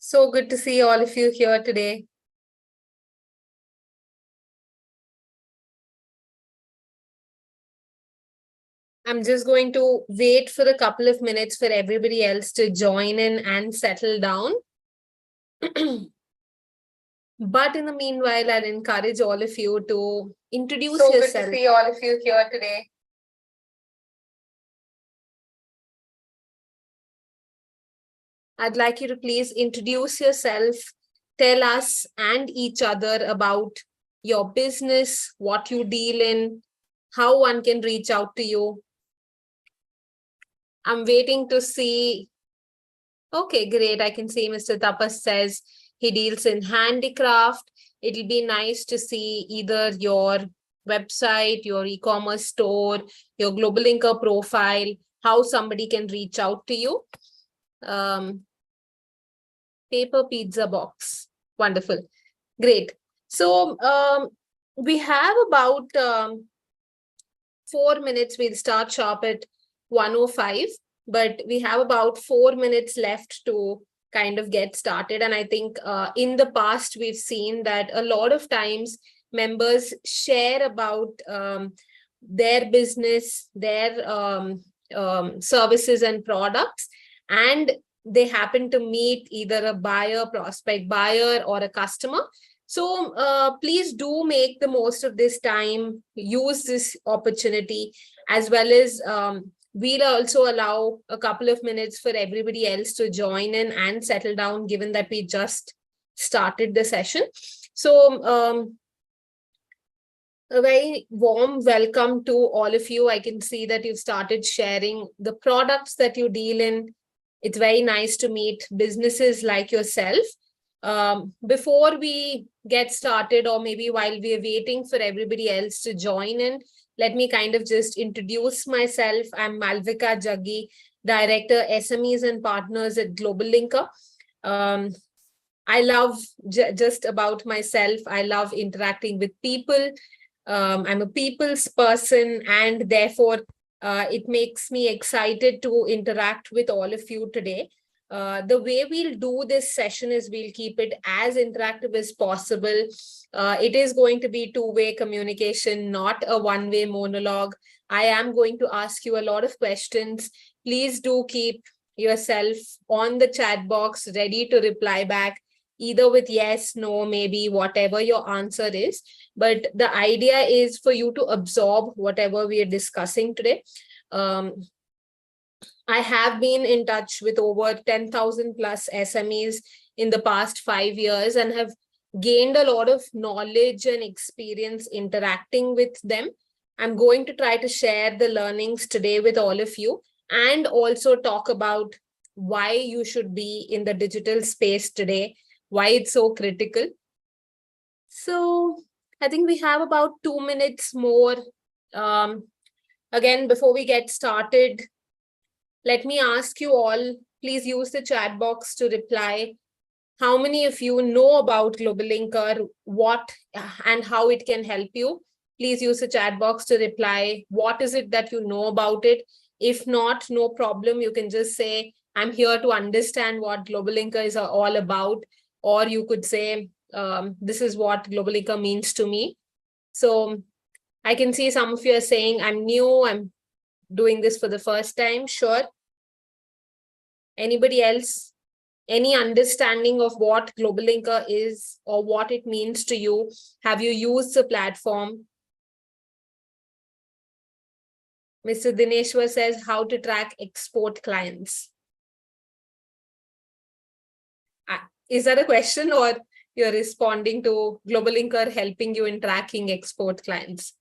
So good to see all of you here today. I'm just going to wait for a couple of minutes for everybody else to join in and settle down. But in the meanwhile, I'd encourage all of you to introduce yourself. So good to see all of you here today. I'd like you to please introduce yourself, tell us and each other about your business, what you deal in, how one can reach out to you. I'm waiting to see. Okay, great. I can see Mr. Tapas says he deals in handicraft. It'll be nice to see either your website, your e-commerce store, your GlobalLinker profile, how somebody can reach out to you. Paper pizza box. Wonderful. Great. So we have about 4 minutes. We'll start sharp at 1:05. But we have about 4 minutes left to kind of get started. And I think in the past, we've seen that a lot of times members share about their business, their services and products, and they happen to meet either a buyer, prospect buyer, or a customer. So please do make the most of this time, use this opportunity, as well as we'll also allow a couple of minutes for everybody else to join in and settle down, given that we just started the session. So a very warm welcome to all of you. I can see that you've started sharing the products that you deal in. It's very nice to meet businesses like yourself. Before we get started, or maybe while we're waiting for everybody else to join in, let me kind of just introduce myself. I'm Malvika Jaggi, Director, SMEs and Partners at GlobalLinker. I love just about myself. I love interacting with people. I'm a people's person, and therefore it makes me excited to interact with all of you today. The way we'll do this session is we'll keep it as interactive as possible. It is going to be two-way communication, not a one-way monologue. I am going to ask you a lot of questions. Please do keep yourself on the chat box ready to reply back, either with yes, no, maybe, whatever your answer is. But the idea is for you to absorb whatever we are discussing today. I have been in touch with over 10,000 plus SMEs in the past 5 years and have gained a lot of knowledge and experience interacting with them. I'm going to try to share the learnings today with all of you, and also talk about why you should be in the digital space today, why it's so critical. So I think we have about 2 minutes more. Again, before we get started, let me ask you all, please use the chat box to reply. How many of you know about GlobalLinker, what and how it can help you? Please use the chat box to reply. What is it that you know about it? If not, no problem. You can just say, I'm here to understand what GlobalLinker is all about. Or you could say, this is what GlobalLinker means to me. So I can see some of you are saying, I'm new, I'm doing this for the first time. Sure. Anybody else? Any understanding of what GlobalLinker is or what it means to you? Have you used the platform? Mr. Dineshwar says how to track export clients. Is that a question, or you're responding to GlobalLinker helping you in tracking export clients?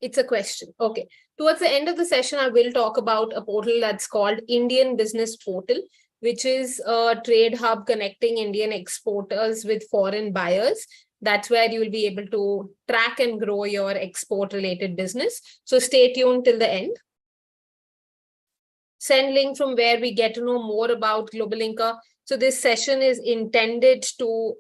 It's a question. Okay. Towards the end of the session, I will talk about a portal that's called Indian Business Portal, which is a trade hub connecting Indian exporters with foreign buyers. That's where you will be able to track and grow your export-related business. So stay tuned till the end. Send link from where we get to know more about GlobalLinker. So this session is intended to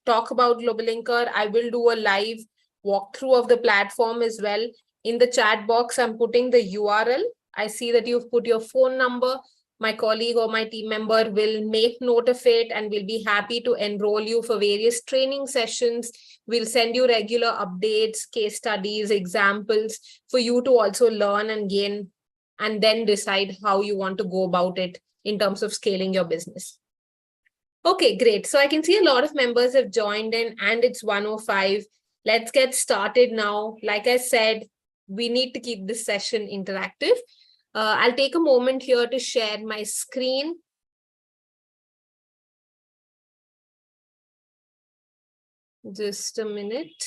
talk about GlobalLinker. I will do a live walkthrough of the platform as well. In the chat box, I'm putting the URL. I see that you've put your phone number. my colleague or my team member will make note of it, and we'll be happy to enroll you for various training sessions. We'll send you regular updates, case studies, examples for you to also learn and gain, and then decide how you want to go about it in terms of scaling your business. Okay, great. So I can see a lot of members have joined in, and it's 1:05. Let's get started now. Like I said, we need to keep this session interactive. I'll take a moment here to share my screen. Just a minute.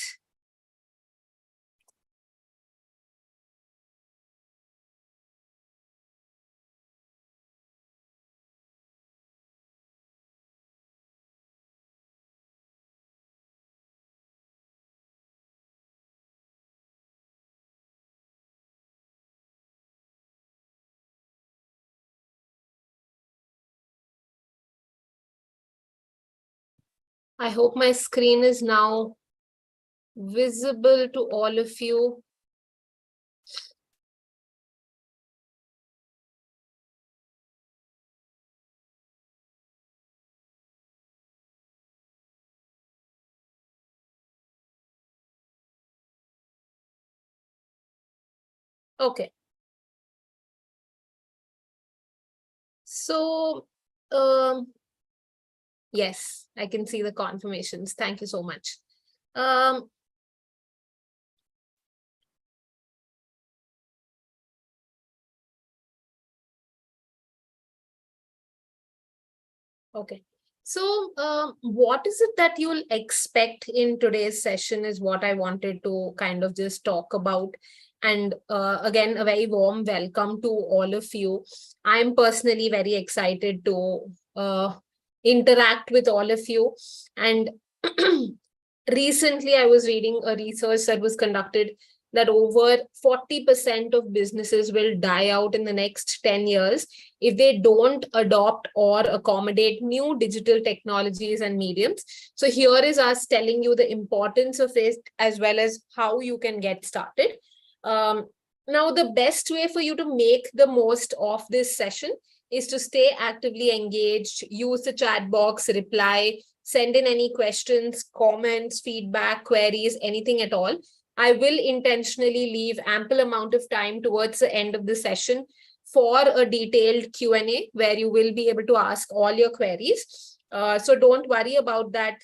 I hope my screen is now visible to all of you. Okay. So, yes, I can see the confirmations. Thank you so much. Okay. So, what is it that you'll expect in today's session is what I wanted to kind of just talk about. And again, a very warm welcome to all of you. I'm personally very excited to interact with all of you. And recently, I was reading a research that was conducted that over 40% of businesses will die out in the next 10 years if they don't adopt or accommodate new digital technologies and mediums. So here is us telling you the importance of it as well as how you can get started. Now, the best way for you to make the most of this session is to stay actively engaged, use the chat box, reply, send in any questions, comments, feedback, queries, anything at all. I will intentionally leave ample amount of time towards the end of the session for a detailed Q&A where you will be able to ask all your queries. So don't worry about that.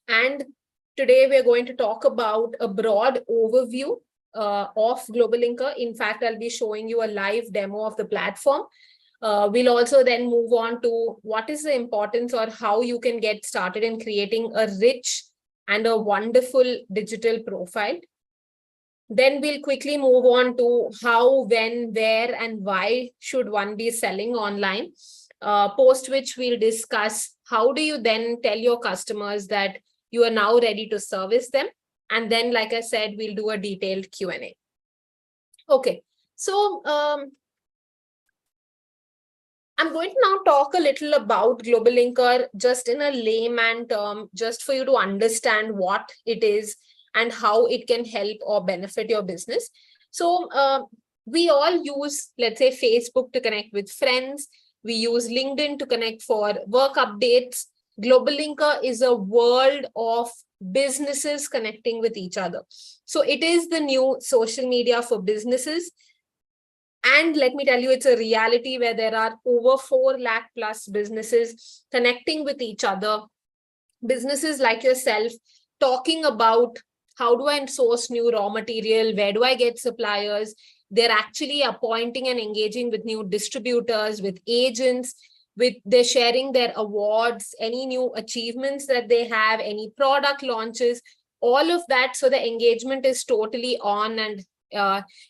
And today we're going to talk about a broad overview of GlobalLinker. In fact, I'll be showing you a live demo of the platform. We'll also then move on to what is the importance or how you can get started in creating a rich and a wonderful digital profile. Then we'll quickly move on to how, when, where, and why should one be selling online, post which we'll discuss how do you then tell your customers that you are now ready to service them. And then, like I said, we'll do a detailed Q&A. Okay, so I'm going to now talk a little about GlobalLinker just in a layman term, just for you to understand what it is and how it can help or benefit your business. So we all use, let's say, Facebook to connect with friends. We use LinkedIn to connect for work updates. GlobalLinker is a world of businesses connecting with each other. So it is the new social media for businesses. And let me tell you, it's a reality where there are over 4 lakh plus businesses connecting with each other. Businesses like yourself talking about how do I source new raw material? Where do I get suppliers? They're actually appointing and engaging with new distributors, with agents, they're sharing their awards, any new achievements that they have, any product launches, all of that. So the engagement is totally on, and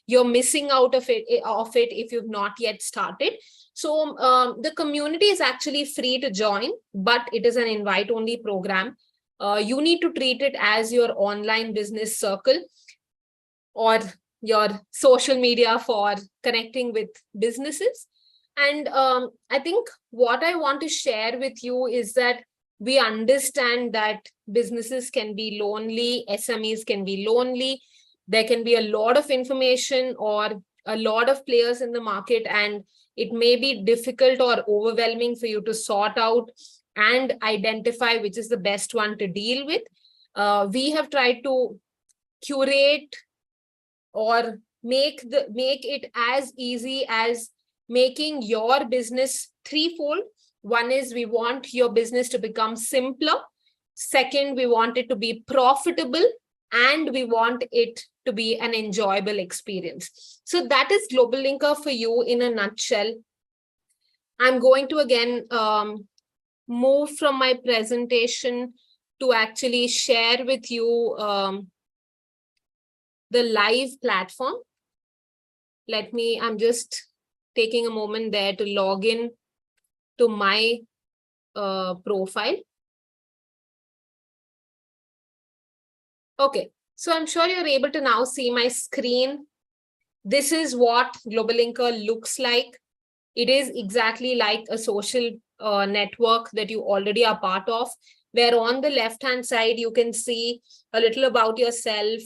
you're missing out of it if you've not yet started. So the community is actually free to join, but it is an invite-only program. You need to treat it as your online business circle or your social media for connecting with businesses. And I think what I want to share with you is that we understand that businesses can be lonely, SMEs can be lonely. There can be a lot of information or a lot of players in the market, and it may be difficult or overwhelming for you to sort out and identify which is the best one to deal with. We have tried to curate or make it as easy as making your business threefold. One is we want your business to become simpler. Second, we want it to be profitable, and we want it to be an enjoyable experience. So that is GlobalLinker for you in a nutshell. I'm going to again move from my presentation to actually share with you the live platform. I'm just taking a moment there to log in to my profile. Okay, so I'm sure you're able to now see my screen. This is what GlobalLinker looks like. It is exactly like a social network that you already are part of, where on the left-hand side, you can see a little about yourself.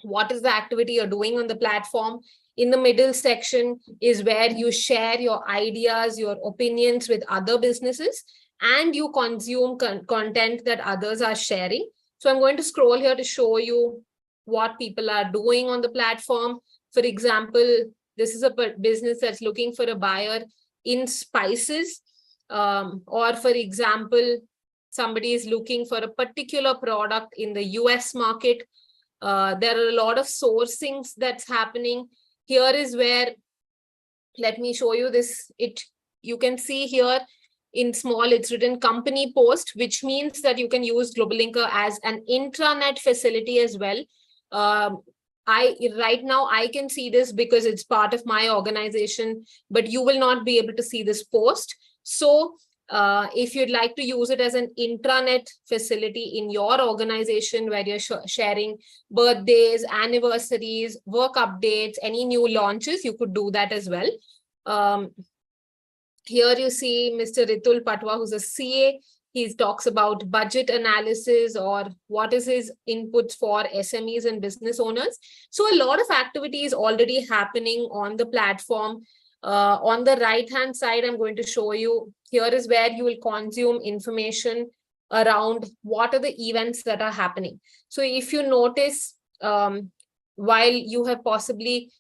What is the activity you're doing on the platform? In the middle section is where you share your ideas, your opinions with other businesses, and you consume content that others are sharing. So I'm going to scroll here to show you what people are doing on the platform. For example, this is a business that's looking for a buyer in spices. Or for example, somebody is looking for a particular product in the US market. There are a lot of sourcings that's happening. Here is where, let me show you this. You can see here in small, it's written company post, which means that you can use GlobalLinker as an intranet facility as well. Right now I can see this because it's part of my organization, but you will not be able to see this post. So if you'd like to use it as an intranet facility in your organization where you're sharing birthdays, anniversaries, work updates, any new launches, you could do that as well. Here you see Mr. Ritul Patwa, who's a CA. He talks about budget analysis or what is his inputs for SMEs and business owners. So a lot of activities already happening on the platform. On the right-hand side, I'm going to show you, here is where you will consume information around what are the events that are happening. So if you notice, while you have possibly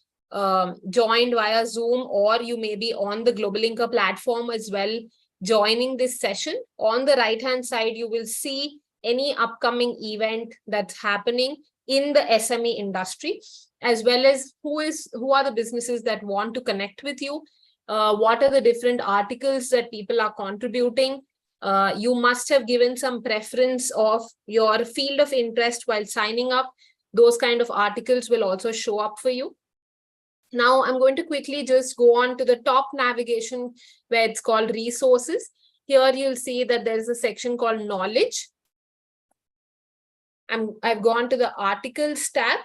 joined via Zoom, or you may be on the GlobalLinker platform as well, joining this session, on the right-hand side, you will see any upcoming event that's happening in the SME industry, as well as who are the businesses that want to connect with you, what are the different articles that people are contributing. You must have given some preference of your field of interest while signing up. Those kind of articles will also show up for you. Now I'm going to quickly just go on to the top navigation where it's called resources. Here you'll see that there's a section called knowledge. I've gone to the articles tab.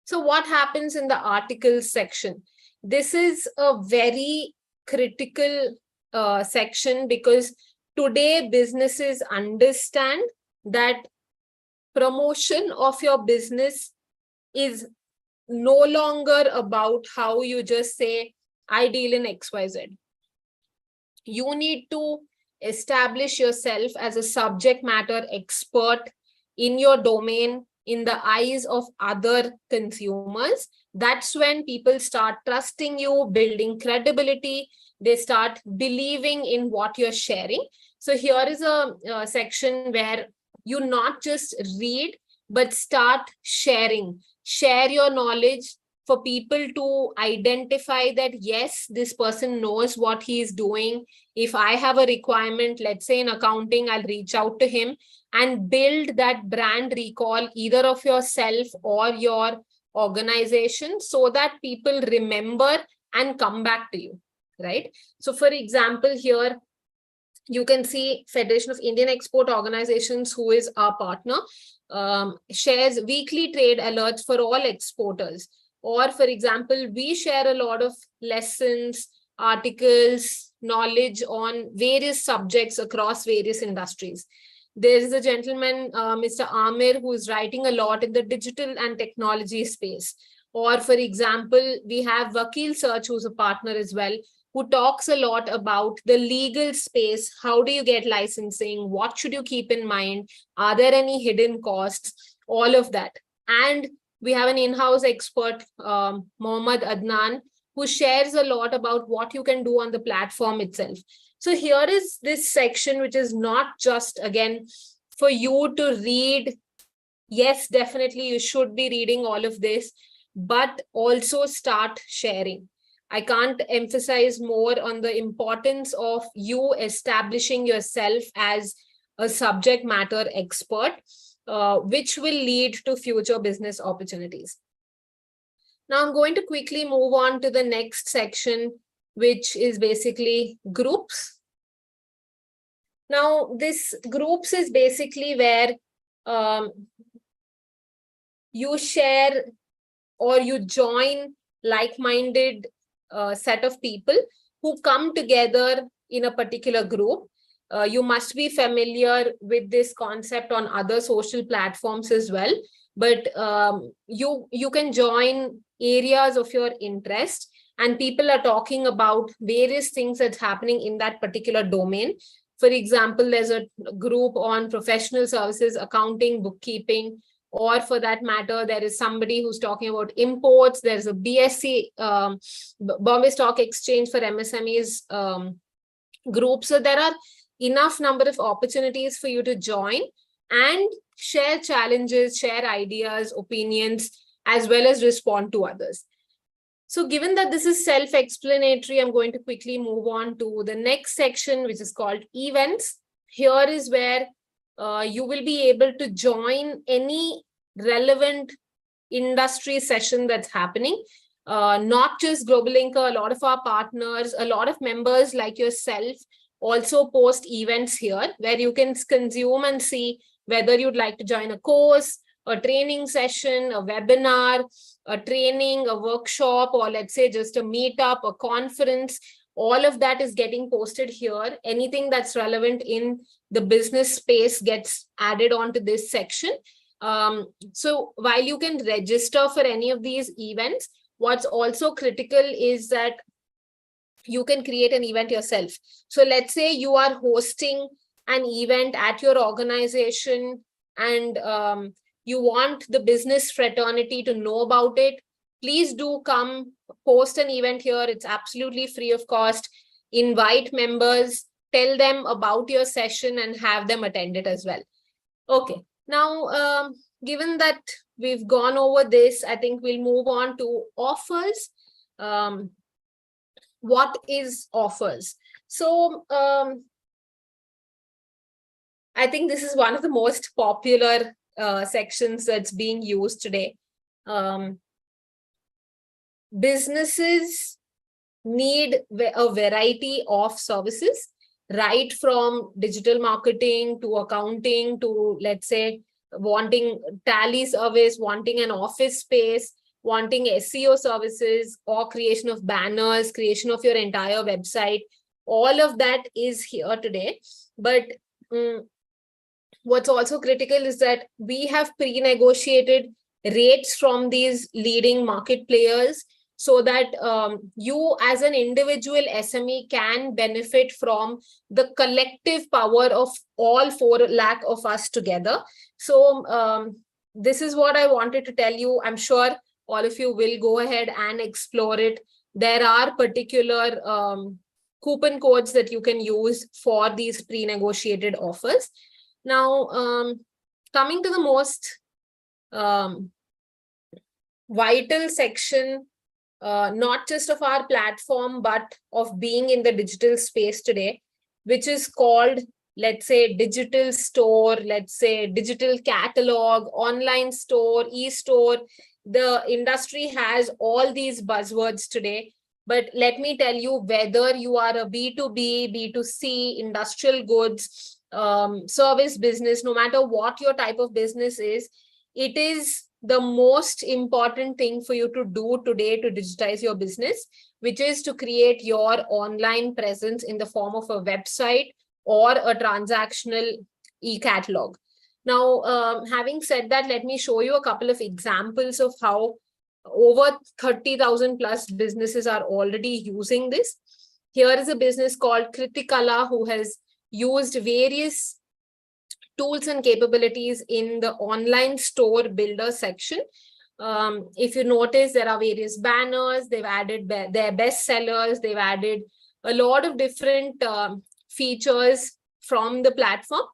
So what happens in the articles section? This is a very critical section, because today businesses understand that promotion of your business is no longer about how you just say, I deal in XYZ. You need to establish yourself as a subject matter expert in your domain in the eyes of other consumers. That's when people start trusting you, building credibility. They start believing in what you're sharing. So here is a section where you not just read, but start sharing. Share your knowledge for people to identify that, yes, this person knows what he is doing. If I have a requirement, let's say in accounting, I'll reach out to him, and build that brand recall either of yourself or your organization, so that people remember and come back to you, right? So for example, here you can see Federation of Indian Export Organizations, who is our partner, shares weekly trade alerts for all exporters. Or for example, we share a lot of lessons, articles, knowledge on various subjects across various industries. There is a gentleman, Mr. Amir, who is writing a lot in the digital and technology space. Or for example, we have Vakil Search, who's a partner as well, who talks a lot about the legal space. How do you get licensing? What should you keep in mind? Are there any hidden costs? All of that. And we have an in-house expert, Mohammad Adnan, who shares a lot about what you can do on the platform itself. So here is this section, which is not just, again, for you to read. Yes, definitely you should be reading all of this, but also start sharing. I can't emphasize more on the importance of you establishing yourself as a subject matter expert, which will lead to future business opportunities. Now I'm going to quickly move on to the next section, which is basically groups. Now this groups is basically where you share or you join like-minded set of people who come together in a particular group. You must be familiar with this concept on other social platforms as well, but you can join areas of your interest, and people are talking about various things that's happening in that particular domain. For example, there's a group on professional services, accounting, bookkeeping, or for that matter, there is somebody who's talking about imports. There's a BSc, Bombay Stock Exchange for MSMEs group. So there are enough number of opportunities for you to join and share challenges, share ideas, opinions, as well as respond to others. So given that this is self-explanatory, I'm going to quickly move on to the next section, which is called events. Here is where you will be able to join any relevant industry session that's happening. Not just GlobalLinker, a lot of our partners, a lot of members like yourself also post events here where you can consume and see whether you'd like to join a course, a training session, a webinar, a training, a workshop, or let's say just a meetup, a conference. All of that is getting posted here. Anything that's relevant in the business space gets added onto this section. So while you can register for any of these events, what's also critical is that you can create an event yourself. So let's say you are hosting an event at your organization and you want the business fraternity to know about it. Please do come post an event here. It's absolutely free of cost. Invite members, tell them about your session and have them attend it as well. Okay, now given that we've gone over this, I think we'll move on to offers. What is offers? So I think this is one of the most popular sections that's being used today. Businesses need a variety of services, right from digital marketing to accounting to, let's say, wanting tally service, wanting an office space, wanting SEO services or creation of banners, creation of your entire website. All of that is here today. But what's also critical is that we have pre-negotiated rates from these leading market players so that you as an individual SME can benefit from the collective power of all 4 lakh of us together. So this is what I wanted to tell you. I'm sure all of you will go ahead and explore it. There are particular coupon codes that you can use for these pre-negotiated offers. Now, coming to the most vital section, not just of our platform, but of being in the digital space today, which is called, let's say, digital store, let's say digital catalog, online store, e-store. The industry has all these buzzwords today. But let me tell you, whether you are a B2B, B2C, industrial goods, service business, no matter what your type of business is, it is the most important thing for you to do today to digitize your business, which is to create your online presence in the form of a website or a transactional e-catalog. Now, having said that, let me show you a couple of examples of how over 30,000 plus businesses are already using this. Here is a business called Kritikala who has used various tools and capabilities in the online store builder section. If you notice, there are various banners, they've added their best sellers, they've added a lot of different features from the platform.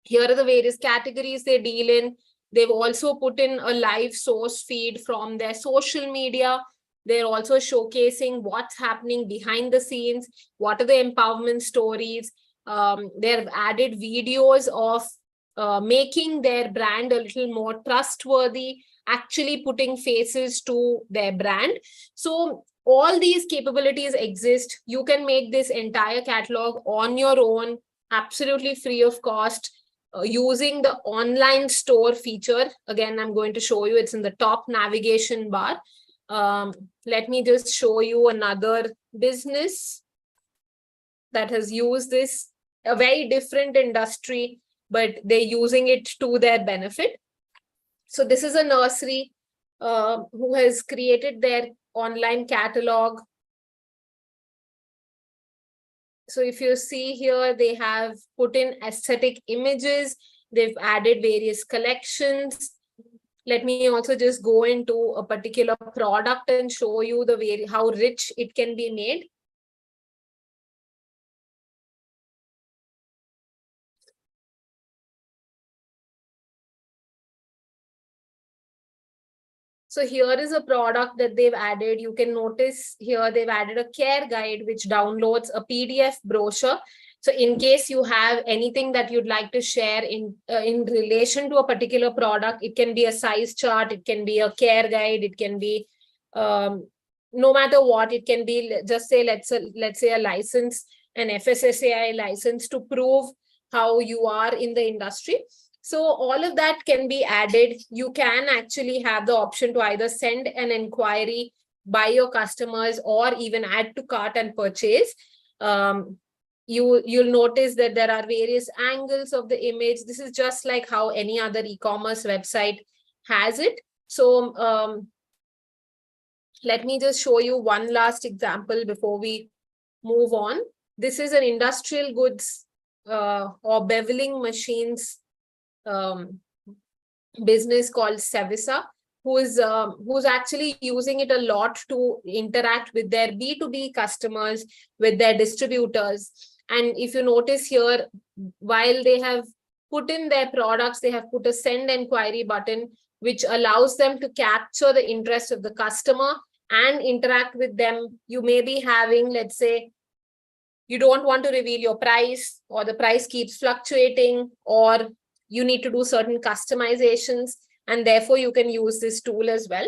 Here are the various categories they deal in. They've also put in a live source feed from their social media. They're also showcasing what's happening behind the scenes, what are the empowerment stories. They've added videos of making their brand a little more trustworthy, actually putting faces to their brand. So all these capabilities exist. You can make this entire catalog on your own, absolutely free of cost, using the online store feature. Again, I'm going to show you, it's in the top navigation bar. Let me just show you another business that has used this, a very different industry, but they're using it to their benefit. So this is a nursery who has created their online catalog. So if you see here, they have put in aesthetic images. They've added various collections. Let me also just go into a particular product and show you the way how rich it can be made. So here is a product that they've added. You can notice here they've added a care guide, which downloads a PDF brochure. So in case you have anything that you'd like to share in relation to a particular product, it can be a size chart, it can be a care guide, it can be no matter what, it can be just say, let's say a license, an FSSAI license to prove how you are in the industry. So all of that can be added. You can actually have the option to either send an inquiry by your customers or even add to cart and purchase. You'll notice that there are various angles of the image. This is just like how any other e-commerce website has it. So let me just show you one last example before we move on. This is an industrial goods or beveling machines business called Sevisa, who's actually using it a lot to interact with their B2B customers, with their distributors. And if you notice here, while they have put in their products, they have put a send inquiry button, which allows them to capture the interest of the customer and interact with them. You may be having, let's say, you don't want to reveal your price, or the price keeps fluctuating, or you need to do certain customizations, and therefore you can use this tool as well.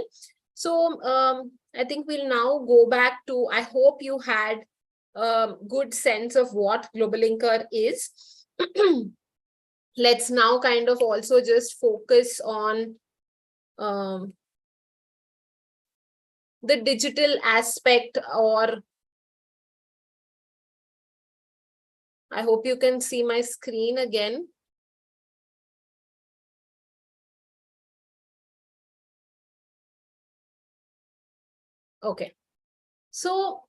So I think we'll now go back to, I hope you had a good sense of what GlobalLinker is. Let's now kind of also just focus on the digital aspect, or I hope you can see my screen again. Okay. So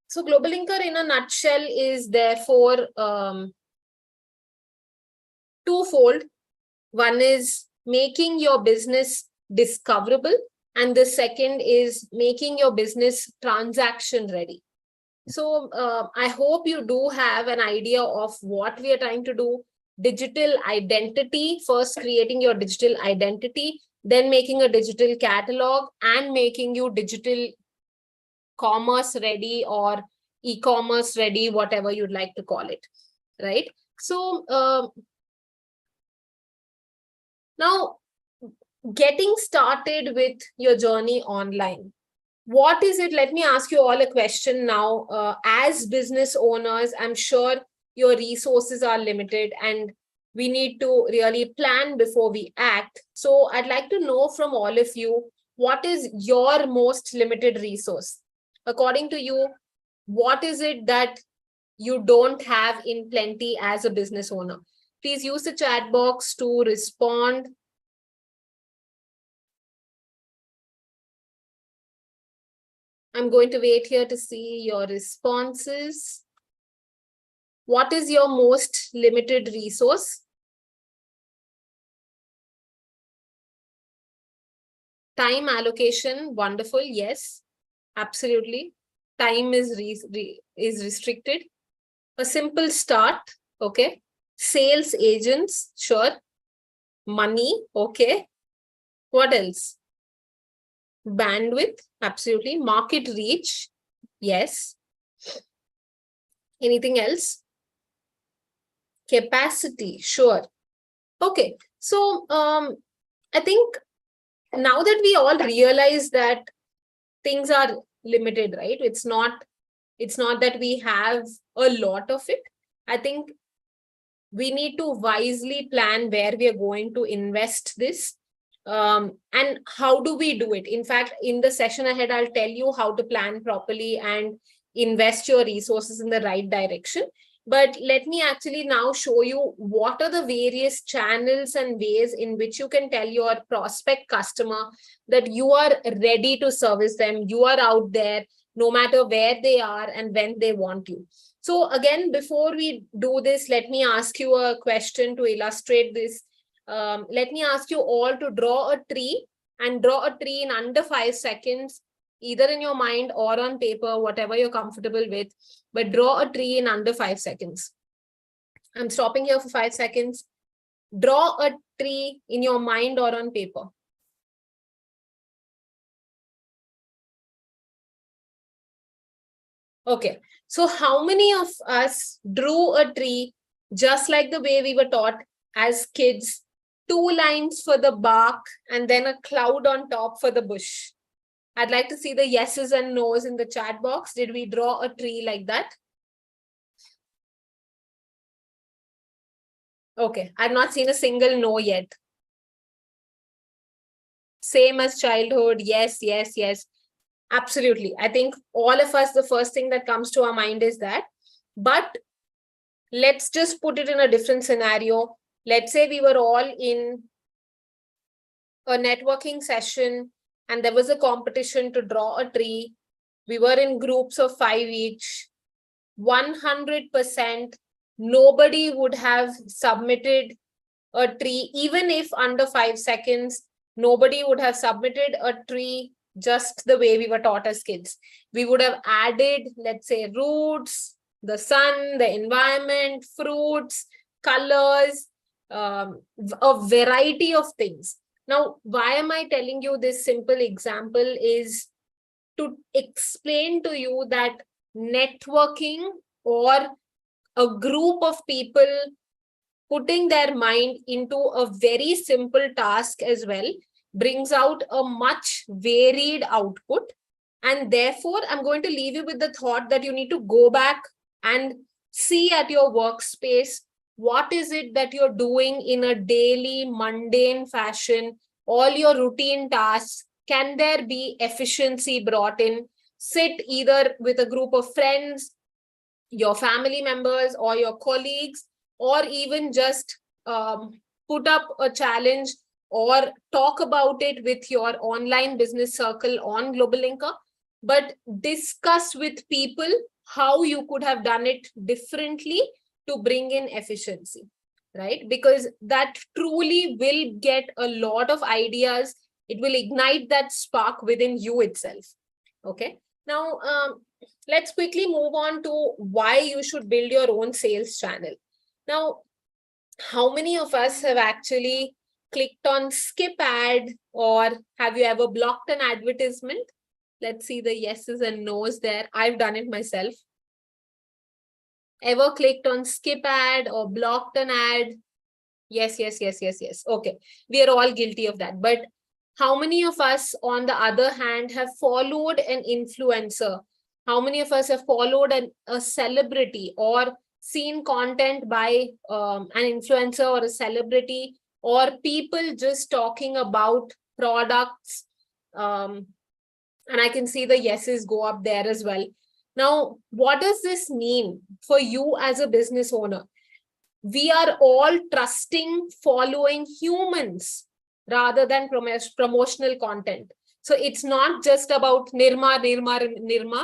so GlobalLinker in a nutshell is therefore twofold. One is making your business discoverable, and the second is making your business transaction ready. So I hope you do have an idea of what we are trying to do. Digital identity, first creating your digital identity, then making a digital catalog, and making you digital commerce ready or e-commerce ready, whatever you'd like to call it, right? So now getting started with your journey online. What is it? Let me ask you all a question now. As business owners, I'm sure your resources are limited and we need to really plan before we act. So I'd like to know from all of you, what is your most limited resource? According to you, what is it that you don't have in plenty as a business owner? Please use the chat box to respond. I'm going to wait here to see your responses. What is your most limited resource? Time allocation, wonderful. Yes, absolutely. Time is restricted. A simple start, okay. Sales agents, sure. Money, okay. What else? Bandwidth, absolutely. Market reach, yes. Anything else? Capacity, sure. Okay, so I think now that we all realize that things are limited, right? It's not that we have a lot of it. I think we need to wisely plan where we are going to invest this, and how do we do it. In fact, in the session ahead, I'll tell you how to plan properly and invest your resources in the right direction. But let me actually now show you what are the various channels and ways in which you can tell your prospect customer that you are ready to service them. You are out there no matter where they are and when they want you. So again, before we do this, let me ask you a question to illustrate this. Let me ask you all to draw a tree, and draw a tree in under 5 seconds, either in your mind or on paper, whatever you're comfortable with, but draw a tree in under 5 seconds. I'm stopping here for 5 seconds. Draw a tree in your mind or on paper. Okay, so how many of us drew a tree just like the way we were taught as kids? 2 lines for the bark and then a cloud on top for the bush. I'd like to see the yeses and nos in the chat box. Did we draw a tree like that? Okay, I've not seen a single no yet. Same as childhood. Yes, yes, yes. Absolutely. I think all of us, the first thing that comes to our mind is that. But let's just put it in a different scenario. Let's say we were all in a networking session and there was a competition to draw a tree. We were in groups of 5 each. 100% nobody would have submitted a tree, even if under 5 seconds, nobody would have submitted a tree just the way we were taught as kids. We would have added, let's say, roots, the sun, the environment, fruits, colors, a variety of things. Now, why am I telling you this simple example is to explain to you that networking or a group of people putting their mind into a very simple task as well brings out a much varied output. And therefore, I'm going to leave you with the thought that you need to go back and see at your workspace, what is it that you're doing in a daily mundane fashion, all your routine tasks, can there be efficiency brought in? Sit either with a group of friends, your family members or your colleagues, or even just put up a challenge or talk about it with your online business circle on GlobalLinker, but discuss with people how you could have done it differently to bring in efficiency, right? Because that truly will get a lot of ideas. It will ignite that spark within you itself. Okay. Now, let's quickly move on to why you should build your own sales channel. Now, how many of us have actually clicked on skip ad, or have you ever blocked an advertisement? Let's see the yeses and nos there. I've done it myself. Ever clicked on skip ad or blocked an ad? Yes, yes, yes, yes, yes. Okay. We are all guilty of that. But How many of us, on the other hand, have followed an influencer? How many of us have followed a celebrity or seen content by an influencer or a celebrity, or people just talking about products? And I can see the yeses go up there as well. Now, what does this mean for you as a business owner? We are all trusting, following humans rather than promotional content. So it's not just about Nirma,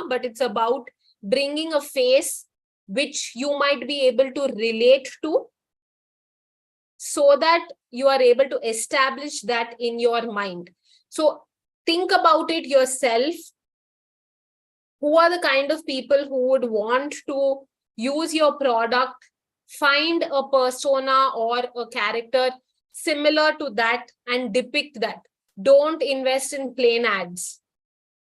but it's about bringing a face which you might be able to relate to, so that you are able to establish that in your mind. So think about it yourself. Who are the kind of people who would want to use your product? Find a persona or a character similar to that and depict that. Don't invest in plain ads,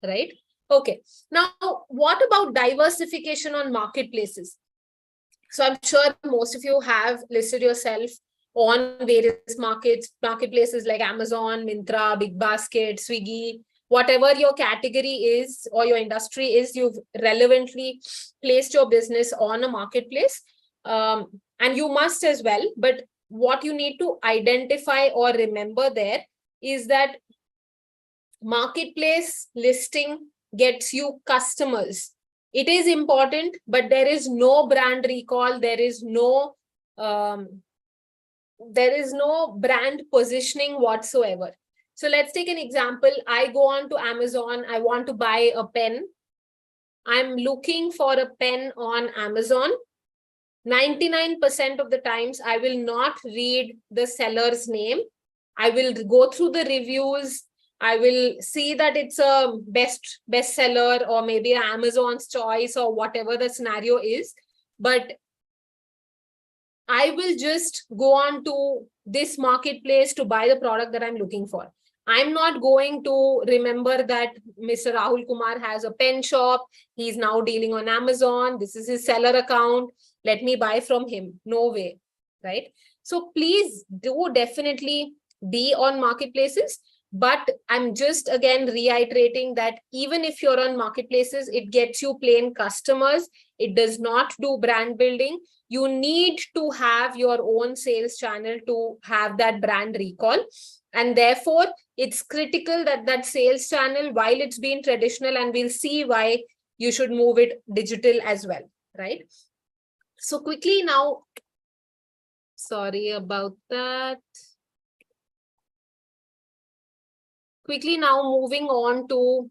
right? Okay. Now, what about diversification on marketplaces? So I'm sure most of you have listed yourself on various marketplaces like Amazon, Myntra, Big Basket, Swiggy, whatever your category is or your industry is, you've relevantly placed your business on a marketplace. And you must as well. But what you need to identify or remember there is that marketplace listing gets you customers. It is important, but there is no brand recall. There is no brand positioning whatsoever. So let's take an example. I go on to Amazon. I want to buy a pen. I'm looking for a pen on Amazon. 99% of the times, I will not read the seller's name. I will go through the reviews. I will see that it's a bestseller or maybe Amazon's choice or whatever the scenario is. But I will just go on to this marketplace to buy the product that I'm looking for. I'm not going to remember that Mr. Rahul Kumar has a pen shop. He's now dealing on Amazon. This is his seller account. Let me buy from him. No way, right? So please do definitely be on marketplaces. But I'm just again reiterating that even if you're on marketplaces, it gets you plain customers. It does not do brand building. You need to have your own sales channel to have that brand recall. And therefore, it's critical that that sales channel, while it's been traditional, and we'll see why you should move it digital as well, right? So quickly now, sorry about that. Quickly now, moving on to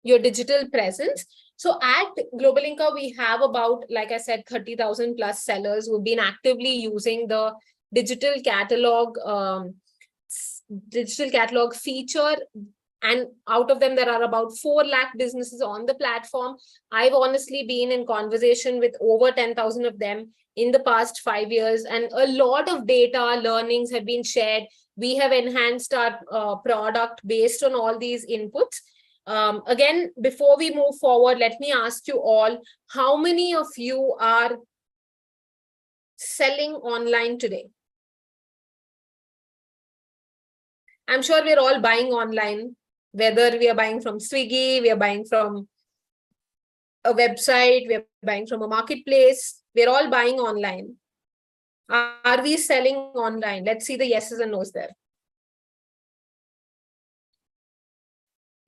your digital presence. So at GlobalLinker, we have about, like I said, 30,000 plus sellers who've been actively using the digital catalog feature. And out of them, there are about 4 lakh businesses on the platform. I've honestly been in conversation with over 10,000 of them in the past 5 years. And a lot of data learnings have been shared. We have enhanced our product based on all these inputs. Again, before we move forward, let me ask you all, how many of you are selling online today? I'm sure we're all buying online, whether we are buying from Swiggy, we are buying from a website, we are buying from a marketplace, we're all buying online. Are we selling online? Let's see the yeses and nos there.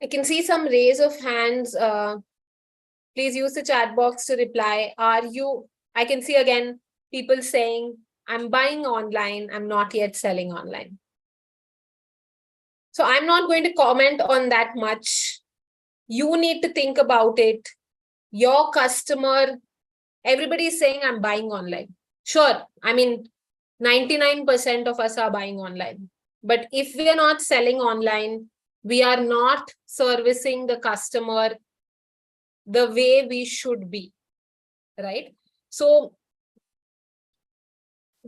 I can see some raise of hands. Please use the chat box to reply. Are you? I can see again people saying, I'm buying online, I'm not yet selling online. So I'm not going to comment on that much. You need to think about it. Your customer, everybody is saying I'm buying online. Sure, I mean, 99% of us are buying online. But if we are not selling online, we are not servicing the customer the way we should be, right? So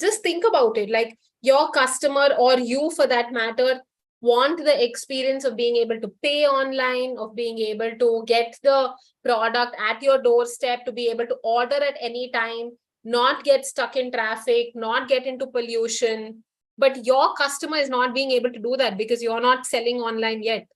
just think about it, like your customer, or you for that matter, want the experience of being able to pay online, of being able to get the product at your doorstep, to be able to order at any time, not get stuck in traffic, not get into pollution, but your customer is not being able to do that because you're not selling online yet.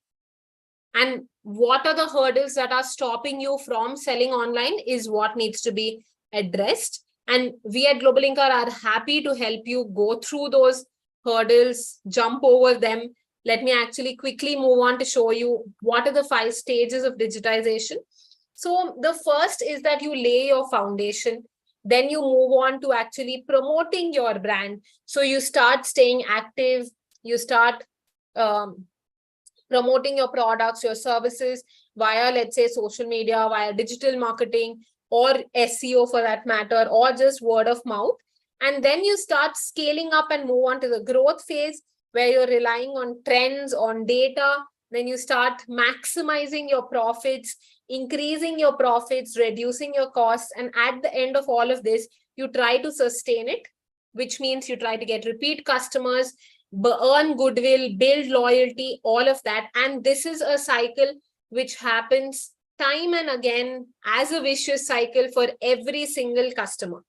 And what are the hurdles that are stopping you from selling online is what needs to be addressed. And we at GlobalLinker are happy to help you go through those hurdles, jump over them. Let me actually quickly move on to show you what are the 5 stages of digitization. So the first is that you lay your foundation. Then you move on to actually promoting your brand. So you start staying active, you start promoting your products, your services via, let's say, social media, via digital marketing, or SEO for that matter, or just word of mouth. And then you start scaling up and move on to the growth phase where you're relying on trends, on data. Then you start maximizing your profits, increasing your profits, reducing your costs. And at the end of all of this, you try to sustain it, which means you try to get repeat customers, earn goodwill, build loyalty, all of that. And this is a cycle which happens time and again as a vicious cycle for every single customer,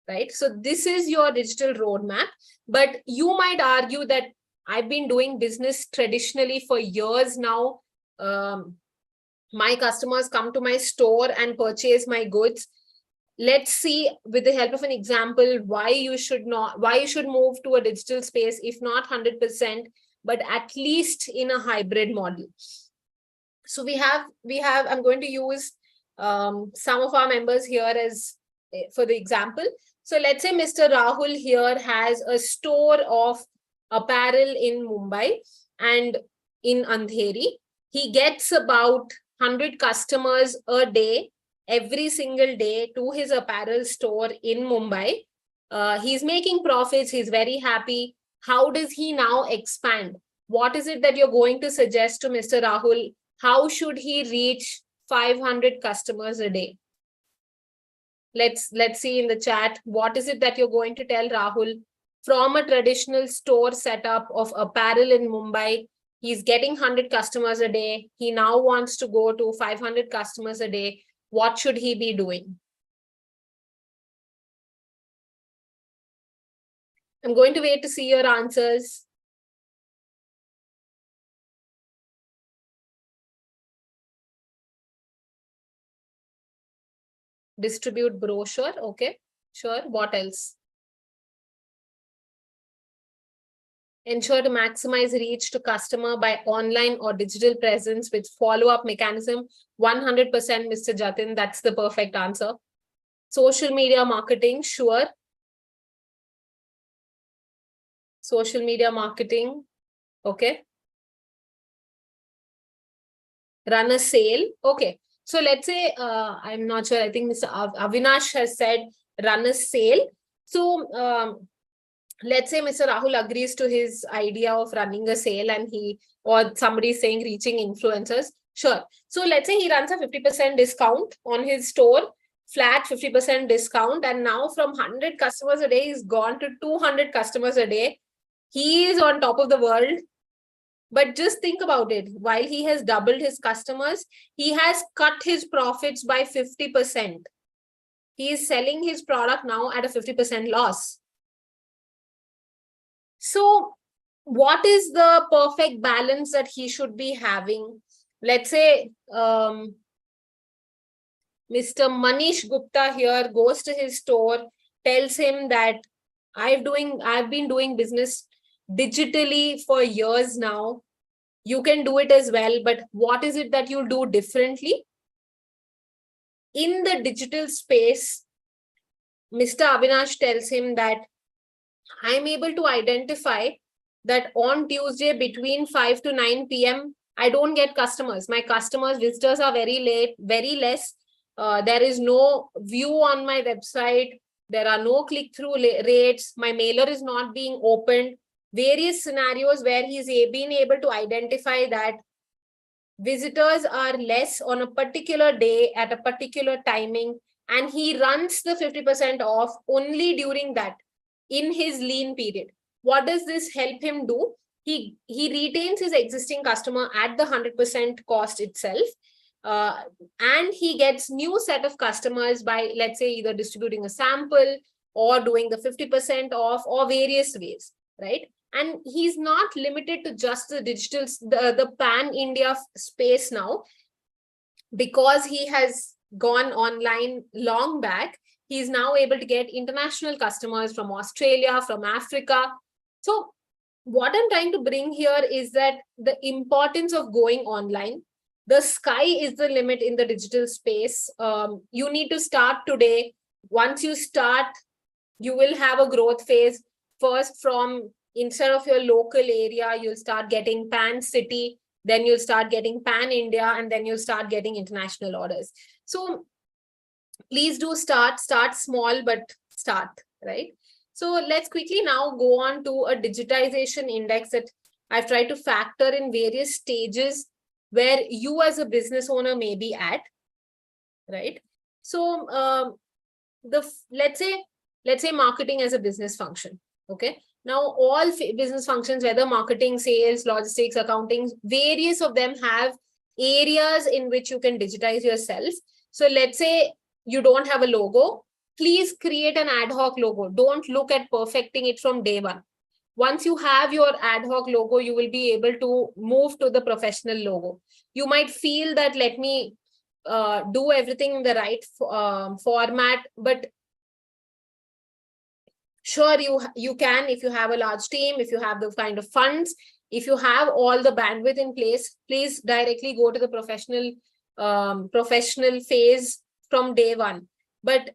right? So this is your digital roadmap. But you might argue that I've been doing business traditionally for years now. My customers come to my store and purchase my goods. Let's see, with the help of an example, why you should move to a digital space, if not 100%, but at least in a hybrid model. So we have, I'm going to use some of our members here as for the example. So let's say Mr. Rahul here has a store of apparel in Mumbai and in Andheri. He gets about 100 customers a day, every single day, to his apparel store in Mumbai. He's making profits. He's very happy. How does he now expand? What is it that you're going to suggest to Mr. Rahul? How should he reach 500 customers a day? Let's see in the chat. What is it that you're going to tell Rahul? From a traditional store setup of apparel in Mumbai, he's getting 100 customers a day. He now wants to go to 500 customers a day. What should he be doing? I'm going to wait to see your answers. Distribute brochure. Okay, sure. What else? Ensure to maximize reach to customer by online or digital presence with follow-up mechanism. 100% Mr. Jatin, that's the perfect answer. Social media marketing, sure. Social media marketing, okay. Run a sale, okay. So let's say, I'm not sure, I think Mr. Avinash has said run a sale. So let's say Mr. Rahul agrees to his idea of running a sale and or somebody saying reaching influencers. Sure. So let's say he runs a 50% discount on his store, flat 50% discount. And now from 100 customers a day, he's gone to 200 customers a day. He is on top of the world. But just think about it. While he has doubled his customers, he has cut his profits by 50%. He is selling his product now at a 50% loss. So what is the perfect balance that he should be having? Let's say Mr. Manish Gupta here goes to his store, tells him that I've been doing business digitally for years now. You can do it as well, but what is it that you'll do differently? In the digital space, Mr. Avinash tells him that I'm able to identify that on Tuesday between 5 to 9 p.m., I don't get customers. My visitors are very less. There is no view on my website. There are no click-through rates. My mailer is not being opened. Various scenarios where he's been able to identify that visitors are less on a particular day at a particular timing, and he runs the 50% off only during that, in his lean period. What does this help him do? He retains his existing customer at the 100% cost itself. And he gets new set of customers by, let's say, either distributing a sample or doing the 50% off or various ways. right? And he's not limited to just the digital, the pan-India space now, because he has gone online long back. He's now able to get international customers from Australia, from Africa. So what I'm trying to bring here is that the importance of going online. The sky is the limit in the digital space. You need to start today. Once you start, you will have a growth phase. First, from instead of your local area, you'll start getting pan city, then you'll start getting pan India, and then you'll start getting international orders. So please do start small, but start, right? So let's quickly now go on to a digitization index that I've tried to factor in various stages where you as a business owner may be at, right? So let's say marketing as a business function. Okay. Now all business functions, whether marketing, sales, logistics, accounting, various of them have areas in which you can digitize yourself. So let's say you don't have a logo, please create an ad hoc logo. Don't look at perfecting it from day one. Once you have your ad hoc logo, you will be able to move to the professional logo. You might feel that let me do everything in the right format, but sure, you can, if you have a large team, if you have the kind of funds, if you have all the bandwidth in place, please directly go to the professional phase from day one. But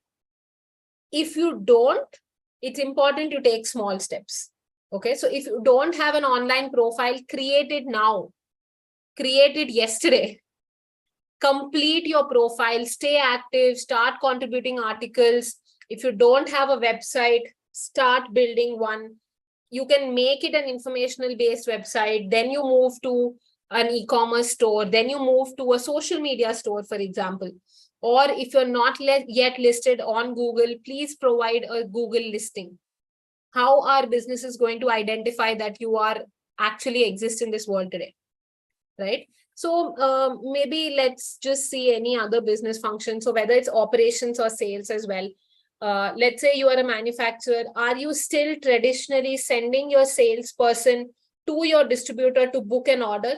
if you don't, it's important to take small steps. Okay, so if you don't have an online profile, create it now. Create it yesterday. Complete your profile, stay active, start contributing articles. If you don't have a website, start building one. You can make it an informational based website, then you move to an e-commerce store, then you move to a social media store, for example. Or if you're not yet listed on Google, please provide a Google listing. How are businesses going to identify that you are actually exist in this world today, right? So maybe let's just see any other business function. So whether it's operations or sales as well. Let's say you are a manufacturer. Are you still traditionally sending your salesperson to your distributor to book an order?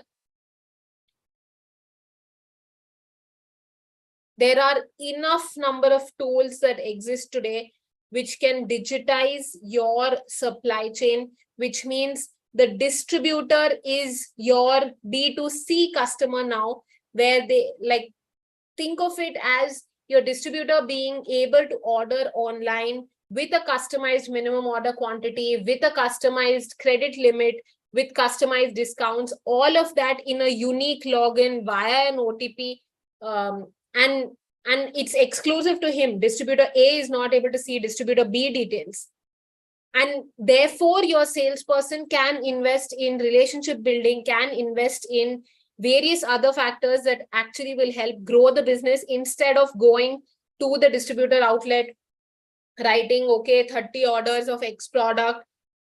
There are enough number of tools that exist today which can digitize your supply chain, which means the distributor is your D2C customer now, where they like, think of it as your distributor being able to order online with a customized minimum order quantity, with a customized credit limit, with customized discounts, all of that in a unique login via an OTP. And it's exclusive to him. Distributor A is not able to see distributor B details. And therefore, your salesperson can invest in relationship building, can invest in various other factors that actually will help grow the business, instead of going to the distributor outlet, writing, okay, 30 orders of X product,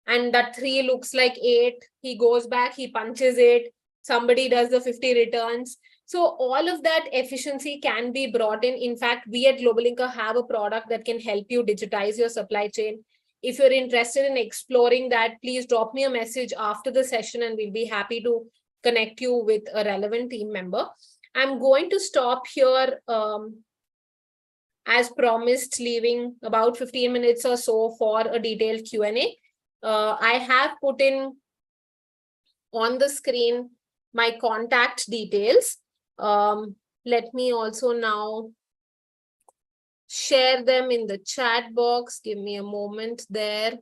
and that 3 looks like 8. He goes back, he punches it, somebody does the 50 returns. So all of that efficiency can be brought in. In fact, we at GlobalLinker have a product that can help you digitize your supply chain. If you're interested in exploring that, please drop me a message after the session and we'll be happy to connect you with a relevant team member. I'm going to stop here, as promised, leaving about 15 minutes or so for a detailed Q&A. I have put in on the screen my contact details. Let me also now share them in the chat box. Give me a moment there.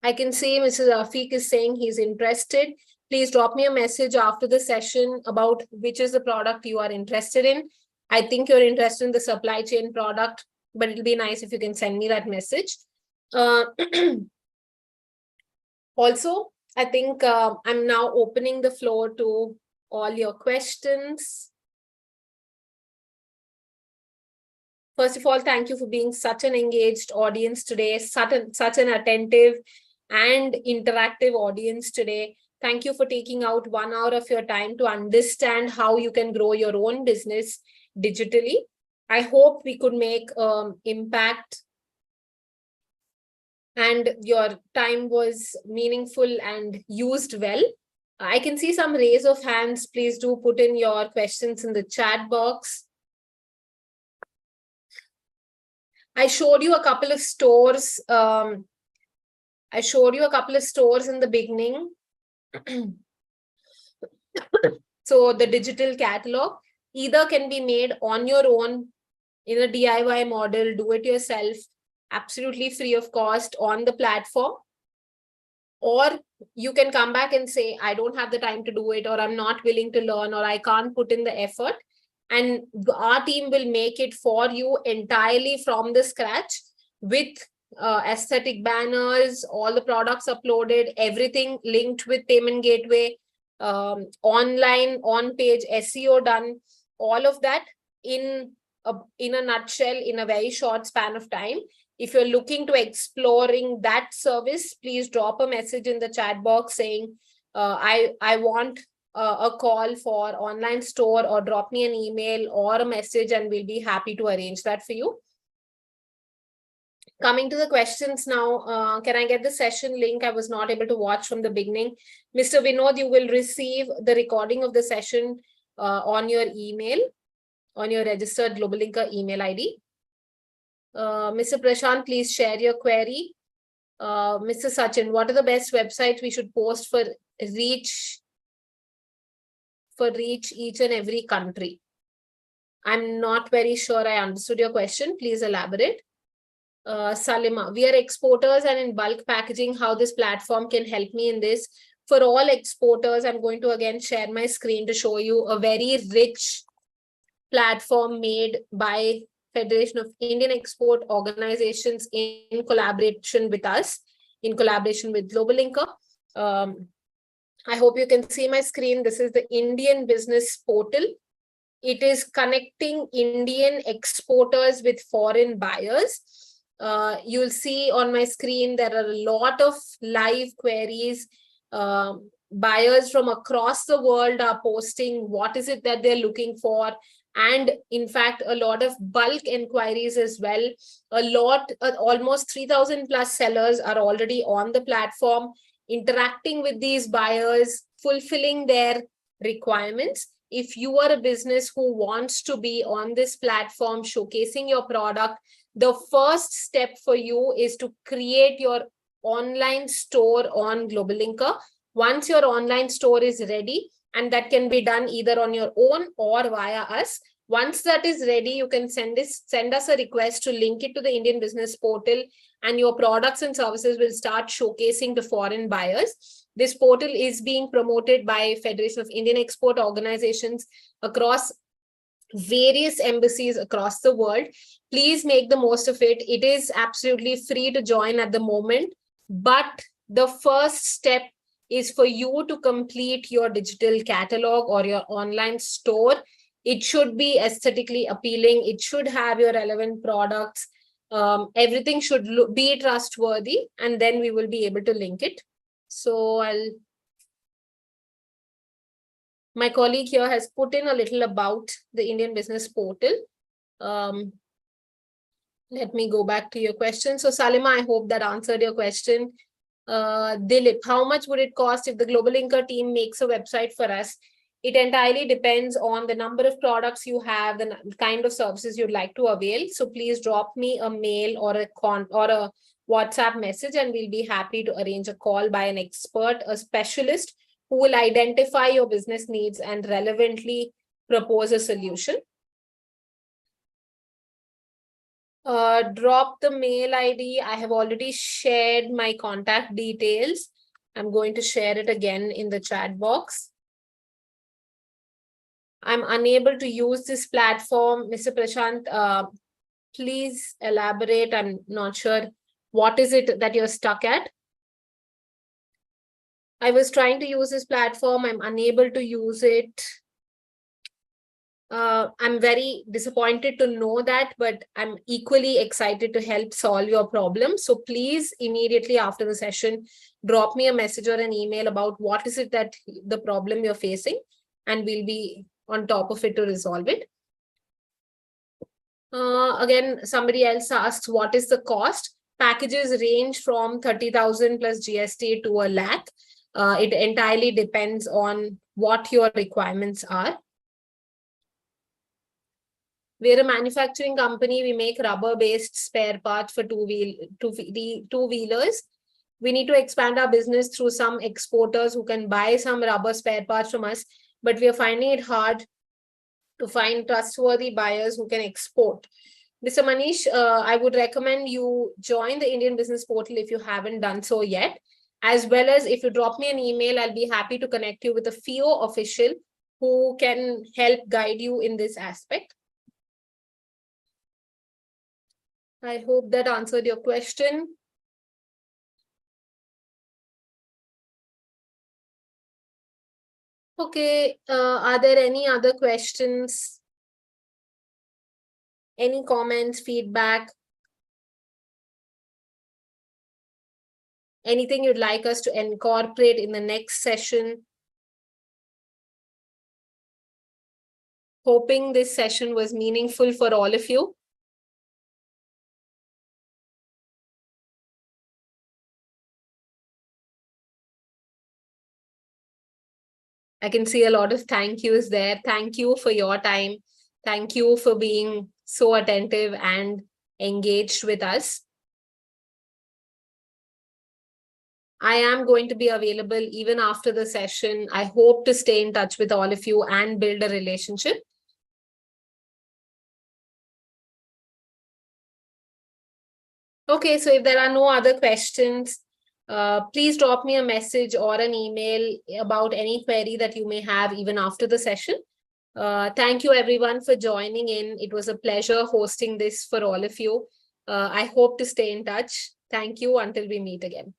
I can see Mrs. Afiq is saying he's interested. Please drop me a message after the session about which is the product you are interested in. I think you're interested in the supply chain product, but it'll be nice if you can send me that message. Also, I think I'm now opening the floor to all your questions. First of all, thank you for being such an engaged audience today, such an attentive and interactive audience today. Thank you for taking out 1 hour of your time to understand how you can grow your own business. digitally. I hope we could make impact and your time was meaningful and used well. I can see some raise of hands. Please do put in your questions in the chat box. I showed you a couple of stores. I showed you a couple of stores in the beginning. So the digital catalog either can be made on your own in a DIY model, do it yourself, absolutely free of cost on the platform. Or you can come back and say, I don't have the time to do it, or I'm not willing to learn, or I can't put in the effort. And our team will make it for you entirely from the scratch with aesthetic banners, all the products uploaded, everything linked with payment gateway, online, on-page SEO done, all of that in a nutshell, in a very short span of time. If you're looking to exploring that service, please drop a message in the chat box saying, I want a call for online store, or drop me an email or a message, and we'll be happy to arrange that for you. Coming to the questions now, can I get the session link? I was not able to watch from the beginning. Mr. Vinod, you will receive the recording of the session on your email, on your registered GlobalLinker email ID. Mr. Prashant, please share your query. Mr. Sachin, what are the best websites we should post for reach each and every country? I'm not very sure I understood your question. Please elaborate. Salima, we are exporters and in bulk packaging, how this platform can help me in this. For all exporters, I'm going to again share my screen to show you a very rich platform made by Federation of Indian Export Organizations in collaboration with us, in collaboration with GlobalLinker. I hope you can see my screen. This is the Indian Business Portal. It is connecting Indian exporters with foreign buyers. You'll see on my screen, there are a lot of live queries. Buyers from across the world are posting what is it that they're looking for. And in fact, a lot of bulk inquiries as well. Almost 3,000 plus sellers are already on the platform, interacting with these buyers, fulfilling their requirements. If you are a business who wants to be on this platform showcasing your product, the first step for you is to create your online store on GlobalLinker. Once your online store is ready, and that can be done either on your own or via us. Once that is ready, you can send us a request to link it to the Indian Business Portal, and your products and services will start showcasing to foreign buyers. This portal is being promoted by Federation of Indian Export Organizations across various embassies across the world. Please make the most of it. It is absolutely free to join at the moment, but the first step is for you to complete your digital catalog or your online store. It should be aesthetically appealing. It should have your relevant products. Everything should be trustworthy, and then we will be able to link it. So my colleague here has put in a little about the Indian Business Portal. Let me go back to your question. So Salima, I hope that answered your question. Dilip, how much would it cost if the GlobalLinker team makes a website for us? It entirely depends on the number of products you have, the kind of services you'd like to avail. So please drop me a mail or a WhatsApp message, and we'll be happy to arrange a call by an expert, a specialist who will identify your business needs and relevantly propose a solution. Drop the mail ID. I have already shared my contact details. I'm going to share it again in the chat box. I'm unable to use this platform. Mr. Prashant, please elaborate. I'm not sure. What is it that you're stuck at? I was trying to use this platform. I'm unable to use it. I'm very disappointed to know that, but I'm equally excited to help solve your problem. So please, immediately after the session, drop me a message or an email about what is it that the problem you're facing, and we'll be on top of it to resolve it. Again, somebody else asks, what is the cost? Packages range from 30,000 plus GST to a lakh. It entirely depends on what your requirements are. We're a manufacturing company. We make rubber-based spare parts for two-wheelers. We need to expand our business through some exporters who can buy some rubber spare parts from us, but we are finding it hard to find trustworthy buyers who can export. Mr. Manish, I would recommend you join the Indian Business Portal if you haven't done so yet. As well as if you drop me an email, I'll be happy to connect you with a FIO official who can help guide you in this aspect. I hope that answered your question. Okay, are there any other questions? Any comments, feedback? Anything you'd like us to incorporate in the next session? Hoping this session was meaningful for all of you. I can see a lot of thank yous there. Thank you for your time. Thank you for being so attentive and engaged with us. I am going to be available even after the session. I hope to stay in touch with all of you and build a relationship. Okay, so if there are no other questions, please drop me a message or an email about any query that you may have even after the session. Thank you everyone for joining in. It was a pleasure hosting this for all of you. I hope to stay in touch. Thank you until we meet again.